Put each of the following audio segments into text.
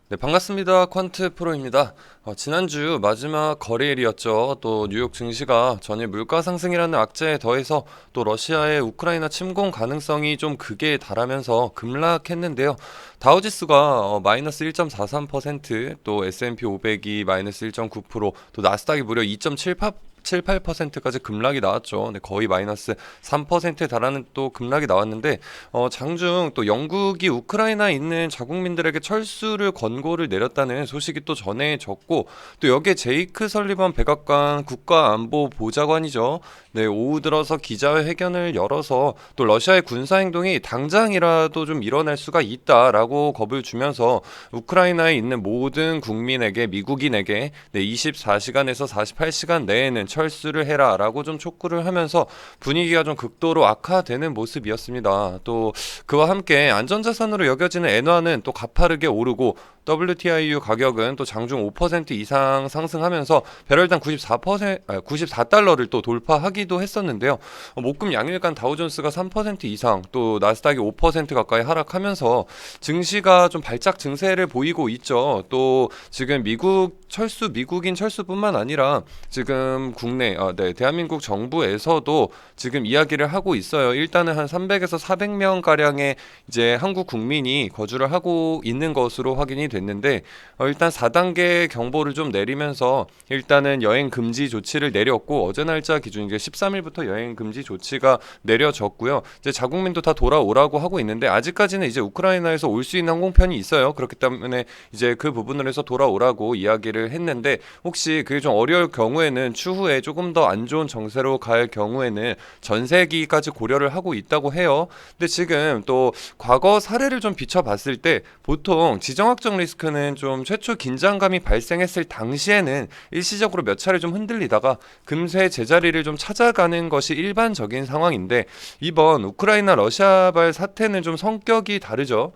네, 반갑습니다. 퀀트 프로입니다. 지난주 마지막 거래일이었죠. 또 뉴욕 증시가 전일 물가 상승이라는 악재에 더해서 또 러시아의 우크라이나 침공 가능성이 좀 극에 달하면서 급락했는데요. 다우지수가 마이너스 1.43%, 또 S&P 500이 마이너스 1.9%, 또 나스닥이 무려 2.78%까지 급락이 나왔죠. 네, 거의 마이너스 3%에 달하는 또 급락이 나왔는데 장중 또 영국이 우크라이나에 있는 자국민들에게 철수를 권고를 내렸다는 소식이 또 전해졌고, 또 여기에 제이크 설리번 백악관 국가안보보좌관이죠. 네, 오후 들어서 기자회견을 열어서 또 러시아의 군사행동이 당장이라도 좀 일어날 수가 있다라고 겁을 주면서 우크라이나에 있는 모든 국민에게, 미국인에게 24시간에서 48시간 내에는 철수를 해라라고 좀 촉구를 하면서 분위기가 좀 극도로 악화되는 모습이었습니다. 또 그와 함께 안전자산으로 여겨지는 엔화는 또 가파르게 오르고, WTIU 가격은 또 장중 5% 이상 상승하면서 배럴당 94달러를 또 돌파하기도 했었는데요. 목금 양일간 다우존스가 3% 이상, 또 나스닥이 5% 가까이 하락하면서 증시가 좀 발작 증세를 보이고 있죠. 또 지금 미국인 철수뿐만 아니라 지금 대한민국 정부에서도 지금 이야기를 하고 있어요. 일단은 한 300에서 400명 가량의 이제 한국 국민이 거주를 하고 있는 것으로 확인이 됐는데, 일단 4단계 경보를 좀 내리면서 일단은 여행 금지 조치를 내렸고, 어제 날짜 기준 이제 13일부터 여행 금지 조치가 내려졌고요. 이제 자국민도 다 돌아오라고 하고 있는데, 아직까지는 이제 우크라이나에서 올 수 있는 항공편이 있어요. 그렇기 때문에 이제 그 부분을 해서 돌아오라고 이야기를 했는데, 혹시 그게 좀 어려울 경우에는 추후에 조금 더 안 좋은 정세로 갈 경우에는 전세기까지 고려를 하고 있다고 해요. 근데 지금 또 과거 사례를 좀 비춰봤을 때 보통 지정학적 리스크는 좀 최초 긴장감이 발생했을 당시에는 일시적으로 몇 차례 좀 흔들리다가 금세 제자리를 좀 찾아가는 것이 일반적인 상황인데, 이번 우크라이나 러시아발 사태는 좀 성격이 다르죠.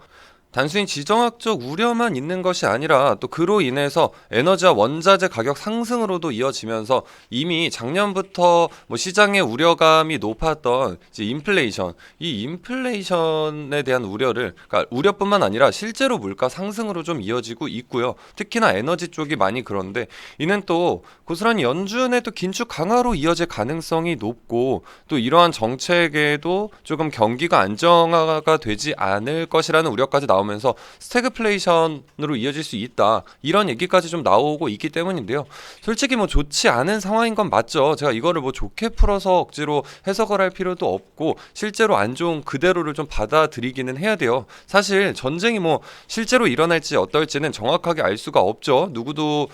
단순히 지정학적 우려만 있는 것이 아니라 또 그로 인해서 에너지와 원자재 가격 상승으로도 이어지면서 이미 작년부터 뭐 시장의 우려감이 높았던 이제 이 인플레이션에 대한 우려를, 그러니까 우려뿐만 아니라 실제로 물가 상승으로 좀 이어지고 있고요. 특히나 에너지 쪽이 많이 그런데, 이는 또 고스란히 연준의 또 긴축 강화로 이어질 가능성이 높고, 또 이러한 정책에도 조금 경기가 안정화가 되지 않을 것이라는 우려까지 나오면서 스태그플레이션으로 이어질 수 있다, 이런 얘기까지 좀 나오고 있기 때문인데요. 솔직히 뭐 좋지 않은 상황인 건 맞죠. 제가 이거를 뭐 좋게 풀어서 억지로 해석을 할 필요도 없고, 실제로 안 좋은 그대로를 좀 받아들이기는 해야 돼요. 사실 전쟁이 뭐 실제로 일어날지 어떨지는 정확하게 알 수가 없죠. 누구도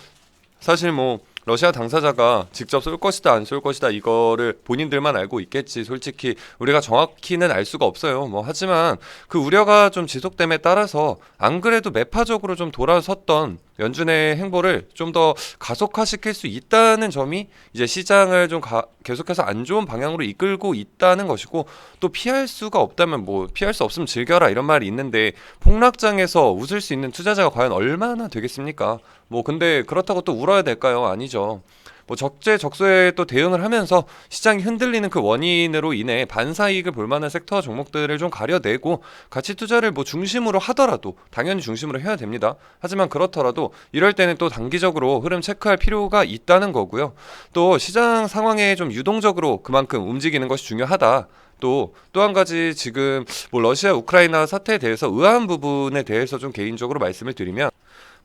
사실 뭐 러시아 당사자가 직접 쏠 것이다 안 쏠 것이다 이거를 본인들만 알고 있겠지, 솔직히 우리가 정확히는 알 수가 없어요. 뭐 하지만 그 우려가 좀 지속됨에 따라서 안 그래도 매파적으로 좀 돌아섰던 연준의 행보를 좀 더 가속화시킬 수 있다는 점이 이제 시장을 좀 계속해서 안 좋은 방향으로 이끌고 있다는 것이고, 또 피할 수가 없다면 뭐 피할 수 없으면 즐겨라 이런 말이 있는데, 폭락장에서 웃을 수 있는 투자자가 과연 얼마나 되겠습니까? 뭐 근데 그렇다고 또 울어야 될까요? 아니죠. 뭐 적재적소에 또 대응을 하면서 시장이 흔들리는 그 원인으로 인해 반사이익을 볼 만한 섹터와 종목들을 좀 가려내고, 가치 투자를 뭐 중심으로 하더라도 당연히 중심으로 해야 됩니다. 하지만 그렇더라도 이럴 때는 또 단기적으로 흐름 체크할 필요가 있다는 거고요. 또 시장 상황에 좀 유동적으로 그만큼 움직이는 것이 중요하다. 또 한 가지, 지금 뭐 러시아 우크라이나 사태에 대해서 의아한 부분에 대해서 좀 개인적으로 말씀을 드리면,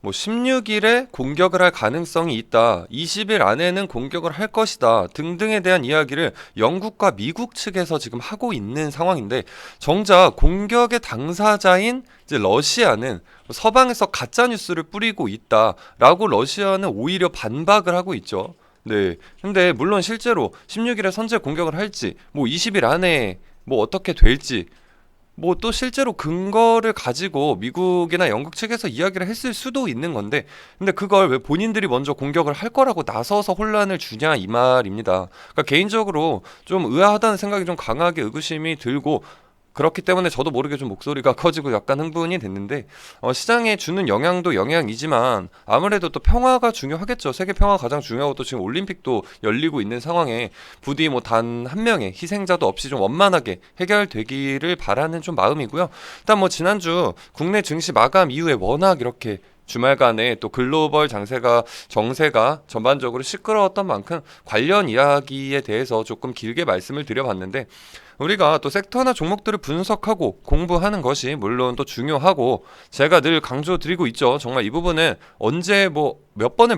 뭐 16일에 공격을 할 가능성이 있다, 20일 안에는 공격을 할 것이다 등등에 대한 이야기를 영국과 미국 측에서 지금 하고 있는 상황인데, 정작 공격의 당사자인 이제 러시아는 서방에서 가짜 뉴스를 뿌리고 있다라고 러시아는 오히려 반박을 하고 있죠. 네. 근데 물론 실제로 16일에 선제 공격을 할지, 뭐 20일 안에 뭐 어떻게 될지, 뭐 또 실제로 근거를 가지고 미국이나 영국 측에서 이야기를 했을 수도 있는 건데, 근데 그걸 왜 본인들이 먼저 공격을 할 거라고 나서서 혼란을 주냐 이 말입니다. 그러니까 개인적으로 좀 의아하다는 생각이 좀 강하게 의구심이 들고, 그렇기 때문에 저도 모르게 좀 목소리가 커지고 약간 흥분이 됐는데, 시장에 주는 영향도 영향이지만 아무래도 또 평화가 중요하겠죠. 세계 평화가 가장 중요하고, 또 지금 올림픽도 열리고 있는 상황에 부디 뭐 단 한 명의 희생자도 없이 좀 원만하게 해결되기를 바라는 좀 마음이고요. 일단 뭐 지난주 국내 증시 마감 이후에 워낙 이렇게 주말간에 또 글로벌 정세가 전반적으로 시끄러웠던 만큼 관련 이야기에 대해서 조금 길게 말씀을 드려봤는데, 우리가 또 섹터나 종목들을 분석하고 공부하는 것이 물론 또 중요하고, 제가 늘 강조드리고 있죠. 정말 이 부분은 언제 뭐 몇 번을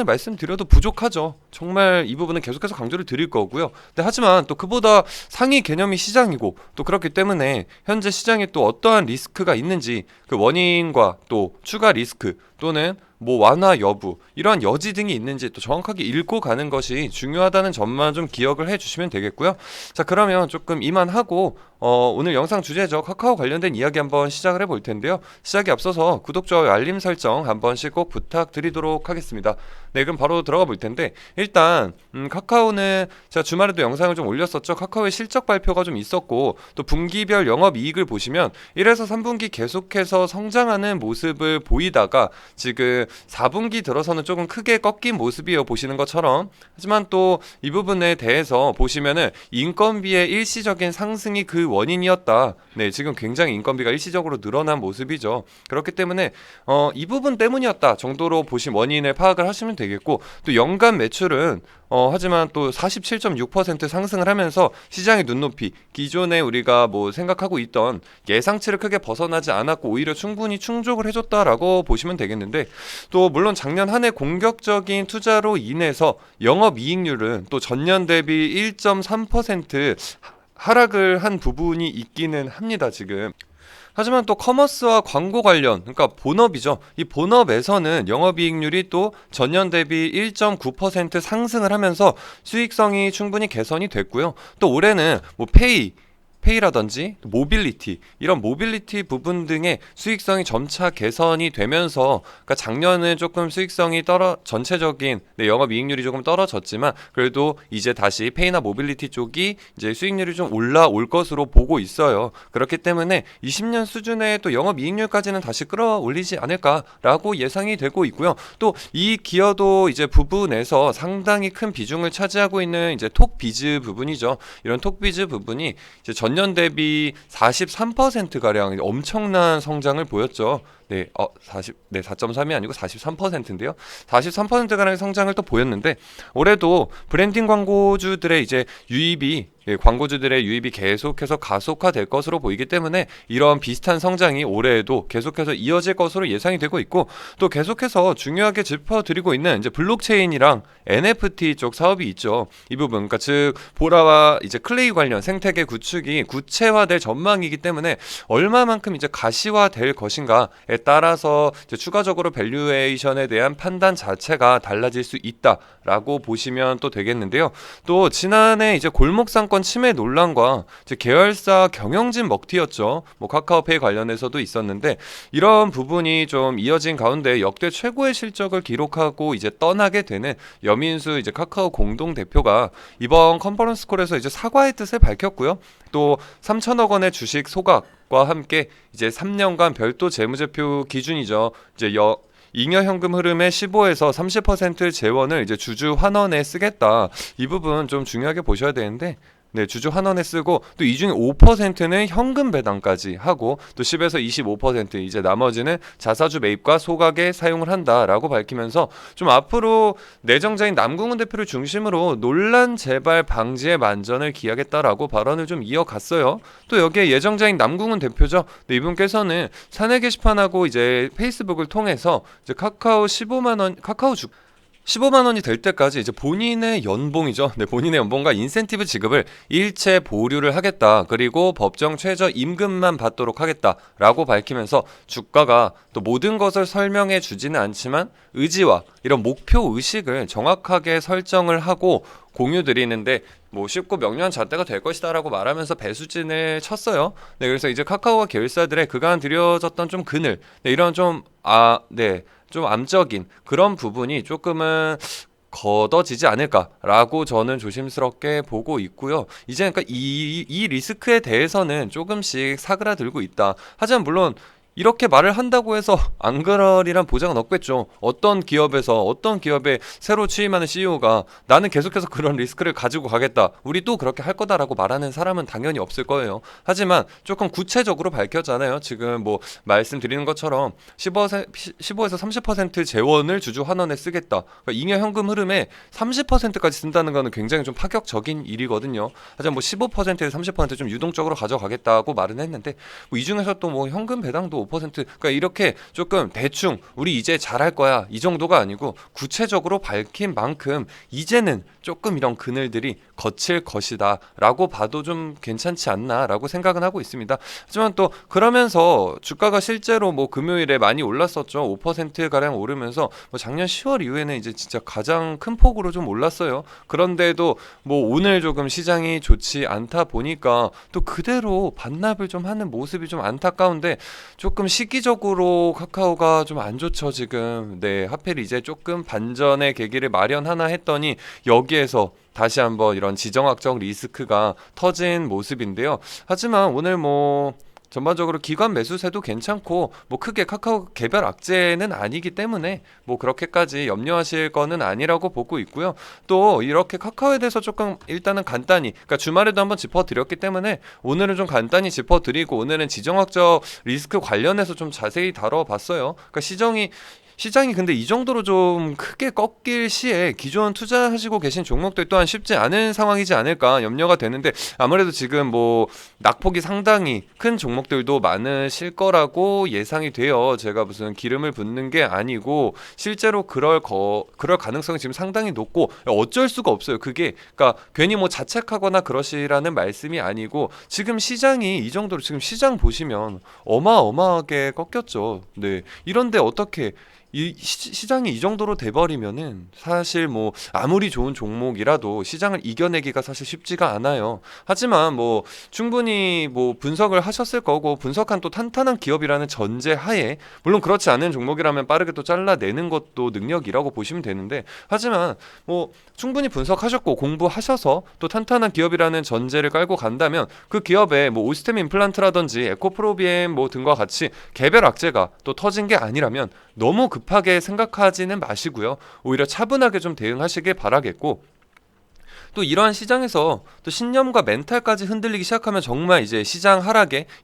말씀드려도 부족하죠. 정말 이 부분은 계속해서 강조를 드릴 거고요. 근데 하지만 또 그보다 상위 개념이 시장이고, 또 그렇기 때문에 현재 시장에 또 어떠한 리스크가 있는지, 그 원인과 또 추가 리스크 또는 뭐 완화 여부, 이러한 여지 등이 있는지 또 정확하게 읽고 가는 것이 중요하다는 점만 좀 기억을 해주시면 되겠고요. 자, 그러면 조금 이만하고 오늘 영상 주제죠. 카카오 관련된 이야기 한번 시작을 해볼 텐데요. 시작에 앞서서 구독, 좋아요, 알림 설정 한 번씩 꼭 부탁드리도록 하겠습니다. 네, 그럼 바로 들어가 볼 텐데, 일단 카카오는 제가 주말에도 영상을 좀 올렸었죠. 카카오의 실적 발표가 좀 있었고, 또 분기별 영업이익을 보시면 1에서 3분기 계속해서 성장하는 모습을 보이다가 지금 4분기 들어서는 조금 크게 꺾인 모습이에요, 보시는 것처럼. 하지만 또 이 부분에 대해서 보시면은 인건비의 일시적인 상승이 그 원인이었다. 네, 지금 굉장히 인건비가 일시적으로 늘어난 모습이죠. 그렇기 때문에 이 부분 때문이었다 정도로 보신 원인을 파악을 하시면 되겠고, 또 연간 매출은 하지만 또 47.6% 상승을 하면서 시장의 눈높이, 기존에 우리가 뭐 생각하고 있던 예상치를 크게 벗어나지 않았고 오히려 충분히 충족을 해줬다라고 보시면 되겠는데, 또 물론 작년 한 해 공격적인 투자로 인해서 영업이익률은 또 전년 대비 1.3% 하락을 한 부분이 있기는 합니다, 지금. 하지만 또 커머스와 광고 관련, 그러니까 본업이죠. 이 본업에서는 영업이익률이 또 전년 대비 1.9% 상승을 하면서 수익성이 충분히 개선이 됐고요. 또 올해는 뭐 페이라든지 모빌리티, 이런 모빌리티 부분 등의 수익성이 점차 개선이 되면서, 그러니까 작년은 조금 수익성이 전체적인 영업이익률이 조금 떨어졌지만 그래도 이제 다시 페이나 모빌리티 쪽이 이제 수익률이 좀 올라올 것으로 보고 있어요. 그렇기 때문에 20년 수준의 또 영업이익률까지는 다시 끌어올리지 않을까라고 예상이 되고 있고요. 또 이 기여도 이제 부분에서 상당히 큰 비중을 차지하고 있는 이제 톡비즈 부분이죠. 이런 톡비즈 부분이 이제 전년 대비 43%가량 엄청난 성장을 보였죠. 네, 4.3이 아니고 43%인데요. 43%가량의 성장을 또 보였는데, 올해도 브랜딩 광고주들의 이제 광고주들의 유입이 계속해서 가속화될 것으로 보이기 때문에 이런 비슷한 성장이 올해에도 계속해서 이어질 것으로 예상이 되고 있고, 또 계속해서 중요하게 짚어드리고 있는 이제 블록체인이랑 NFT 쪽 사업이 있죠. 이 부분, 그러니까 즉 보라와 이제 클레이 관련 생태계 구축이 구체화될 전망이기 때문에 얼마만큼 이제 가시화될 것인가에 따라서 이제 추가적으로 밸류에이션에 대한 판단 자체가 달라질 수 있다라고 보시면 또 되겠는데요. 또 지난해 이제 골목상권 침해 논란과 이제 계열사 경영진 먹튀였죠. 뭐 카카오페이 관련해서도 있었는데, 이런 부분이 좀 이어진 가운데 역대 최고의 실적을 기록하고 이제 떠나게 되는 여민수 이제 카카오 공동 대표가 이번 컨퍼런스 콜에서 이제 사과의 뜻을 밝혔고요. 또 3천억 원의 주식 소각과 함께 이제 3년간 별도 재무제표 기준이죠. 이제 잉여 현금 흐름의 15에서 30% 재원을 이제 주주 환원에 쓰겠다. 이 부분 좀 중요하게 보셔야 되는데, 네, 주주 환원에 쓰고 또 이 중에 5%는 현금 배당까지 하고, 또 10에서 25% 이제 나머지는 자사주 매입과 소각에 사용을 한다라고 밝히면서, 좀 앞으로 내정자인 남궁훈 대표를 중심으로 논란 재발 방지에 만전을 기하겠다라고 발언을 좀 이어갔어요. 또 여기에 예정자인 남궁훈 대표죠. 네, 이분께서는 사내 게시판하고 이제 페이스북을 통해서 이제 카카오 15만 원이 될 때까지 이제 본인의 연봉이죠. 네, 본인의 연봉과 인센티브 지급을 일체 보류를 하겠다. 그리고 법정 최저 임금만 받도록 하겠다라고 밝히면서, 주가가 또 모든 것을 설명해 주지는 않지만 의지와 이런 목표 의식을 정확하게 설정을 하고 공유 드리는데 뭐 쉽고 명료한 잣대가 될 것이다라고 말하면서 배수진을 쳤어요. 네, 그래서 이제 카카오와 계열사들의 그간 들여졌던 좀 그늘, 네, 이런 좀 좀 암적인 그런 부분이 조금은 걷어지지 않을까라고 저는 조심스럽게 보고 있고요. 이제 그러니까 이 리스크에 대해서는 조금씩 사그라들고 있다. 하지만 물론 이렇게 말을 한다고 해서 안 그러리란 보장은 없겠죠. 어떤 기업에서 어떤 기업에 새로 취임하는 CEO가 나는 계속해서 그런 리스크를 가지고 가겠다, 우리 또 그렇게 할 거다라고 말하는 사람은 당연히 없을 거예요. 하지만 조금 구체적으로 밝혔잖아요. 지금 뭐 말씀드리는 것처럼 15에서 30% 재원을 주주 환원에 쓰겠다. 그러니까 잉여 현금 흐름에 30%까지 쓴다는 거는 굉장히 좀 파격적인 일이거든요. 하지만 뭐 15%에서 30%좀 유동적으로 가져가겠다고 말은 했는데, 뭐 이 중에서 또 뭐 현금 배당도 5%, 그러니까 이렇게 조금 대충 우리 이제 잘할 거야 이 정도가 아니고 구체적으로 밝힌 만큼 이제는 조금 이런 그늘들이 거칠 것이다 라고 봐도 좀 괜찮지 않나 라고 생각은 하고 있습니다. 하지만 또 그러면서 주가가 실제로 뭐 금요일에 많이 올랐었죠. 5%가량 오르면서 뭐 작년 10월 이후에는 이제 진짜 가장 큰 폭으로 좀 올랐어요. 그런데도 뭐 오늘 조금 시장이 좋지 않다 보니까 또 그대로 반납을 좀 하는 모습이 좀 안타까운데, 조금 시기적으로 카카오가 좀 안 좋죠 지금. 네, 하필 이제 조금 반전의 계기를 마련하나 했더니 여기에서 다시 한번 이런 지정학적 리스크가 터진 모습인데요. 하지만 오늘 뭐 전반적으로 기관 매수세도 괜찮고 뭐 크게 카카오 개별 악재는 아니기 때문에 뭐 그렇게까지 염려하실 거는 아니라고 보고 있고요. 또 이렇게 카카오에 대해서 조금 일단은 간단히, 그러니까 주말에도 한번 짚어드렸기 때문에 오늘은 좀 간단히 짚어드리고, 오늘은 지정학적 리스크 관련해서 좀 자세히 다뤄봤어요. 그러니까 시장이 근데 이 정도로 좀 크게 꺾일 시에 기존 투자하시고 계신 종목들 또한 쉽지 않은 상황이지 않을까 염려가 되는데, 아무래도 지금 뭐 낙폭이 상당히 큰 종목들도 많으실 거라고 예상이 돼요. 제가 무슨 기름을 붓는 게 아니고 실제로 그럴 가능성이 지금 상당히 높고 어쩔 수가 없어요. 그게 그러니까 괜히 뭐 자책하거나 그러시라는 말씀이 아니고, 지금 시장이 이 정도로, 지금 시장 보시면 어마어마하게 꺾였죠. 네. 이런데 어떻게 이 시장이 이 정도로 돼버리면은 사실 뭐 아무리 좋은 종목이라도 시장을 이겨내기가 사실 쉽지가 않아요. 하지만 뭐 충분히 뭐 분석을 하셨을 거고, 분석한 또 탄탄한 기업이라는 전제 하에, 물론 그렇지 않은 종목이라면 빠르게 또 잘라내는 것도 능력이라고 보시면 되는데, 하지만 뭐 충분히 분석하셨고 공부하셔서 또 탄탄한 기업이라는 전제를 깔고 간다면 그 기업에 뭐 오스템 임플란트라든지 에코프로비엠 뭐 등과 같이 개별 악재가 또 터진 게 아니라면 너무 급하게 생각하지는 마시고요. 오히려 차분하게 좀 대응하시길 바라겠고, 또 이러한 시장에서 또 신념과 멘탈까지 흔들리기 시작하면 정말 이제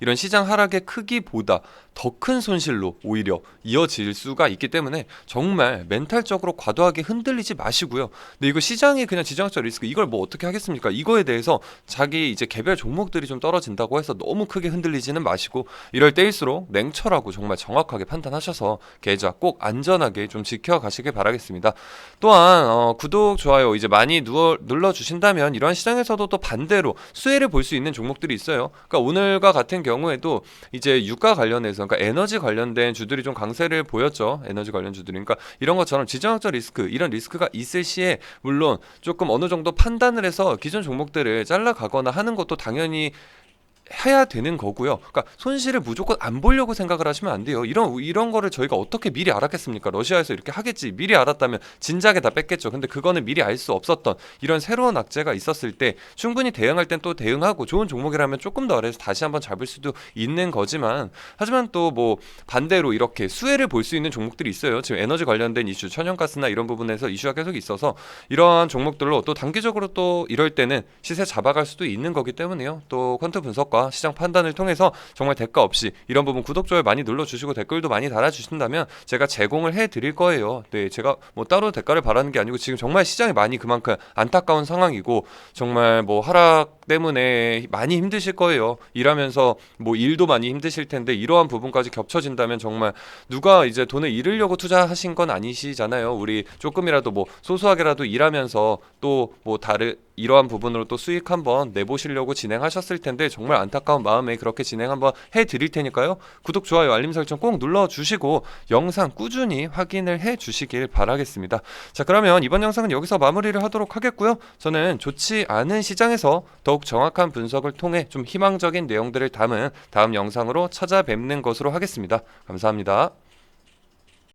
이런 시장 하락의 크기보다 더 큰 손실로 오히려 이어질 수가 있기 때문에 정말 멘탈적으로 과도하게 흔들리지 마시고요. 근데 이거 시장이 그냥 지정학적 리스크, 이걸 뭐 어떻게 하겠습니까? 이거에 대해서 자기 이제 개별 종목들이 좀 떨어진다고 해서 너무 크게 흔들리지는 마시고, 이럴 때일수록 냉철하고 정말 정확하게 판단하셔서 계좌 꼭 안전하게 좀 지켜가시길 바라겠습니다. 또한 구독, 좋아요 이제 많이 눌러주신다면 이러한 시장에서도 또 반대로 수혜를 볼 수 있는 종목들이 있어요. 그러니까 오늘과 같은 경우에도 이제 유가 관련해서, 그러니까 에너지 관련된 주들이 좀 강세를 보였죠. 에너지 관련 주들이. 그러니까 이런 것처럼 지정학적 리스크, 이런 리스크가 있을 시에 물론 조금 어느 정도 판단을 해서 기존 종목들을 잘라가거나 하는 것도 당연히 해야 되는 거고요. 그러니까 손실을 무조건 안 보려고 생각을 하시면 안 돼요. 이런 거를 저희가 어떻게 미리 알았겠습니까? 러시아에서 이렇게 하겠지, 미리 알았다면 진작에 다 뺐겠죠. 근데 그거는 미리 알 수 없었던 이런 새로운 악재가 있었을 때 충분히 대응할 땐 또 대응하고, 좋은 종목이라면 조금 더 아래에서 다시 한번 잡을 수도 있는 거지만, 하지만 또 뭐 반대로 이렇게 수혜를 볼 수 있는 종목들이 있어요. 지금 에너지 관련된 이슈, 천연가스나 이런 부분에서 이슈가 계속 있어서 이러한 종목들로 또 단기적으로 또 이럴 때는 시세 잡아갈 수도 있는 거기 때문에요. 또 퀀트 분석과 시장 판단을 통해서 정말 대가 없이 이런 부분 구독, 좋아요 많이 눌러주시고 댓글도 많이 달아주신다면 제가 제공을 해드릴 거예요. 네, 제가 뭐 따로 대가를 바라는 게 아니고, 지금 정말 시장이 많이 그만큼 안타까운 상황이고 정말 뭐 하락 때문에 많이 힘드실 거예요. 일하면서 뭐 일도 많이 힘드실 텐데 이러한 부분까지 겹쳐진다면 정말 누가 이제 돈을 잃으려고 투자하신 건 아니시잖아요. 우리 조금이라도 뭐 소소하게라도 일하면서 또 뭐 다른 이러한 부분으로 또 수익 한번 내보시려고 진행하셨을 텐데, 정말 안타까운 마음에 그렇게 진행 한번 해드릴 테니까요. 구독, 좋아요, 알림 설정 꼭 눌러주시고 영상 꾸준히 확인을 해주시길 바라겠습니다. 자, 그러면 이번 영상은 여기서 마무리를 하도록 하겠고요. 저는 좋지 않은 시장에서 더욱 정확한 분석을 통해 좀 희망적인 내용들을 담은 다음 영상으로 찾아뵙는 것으로 하겠습니다. 감사합니다.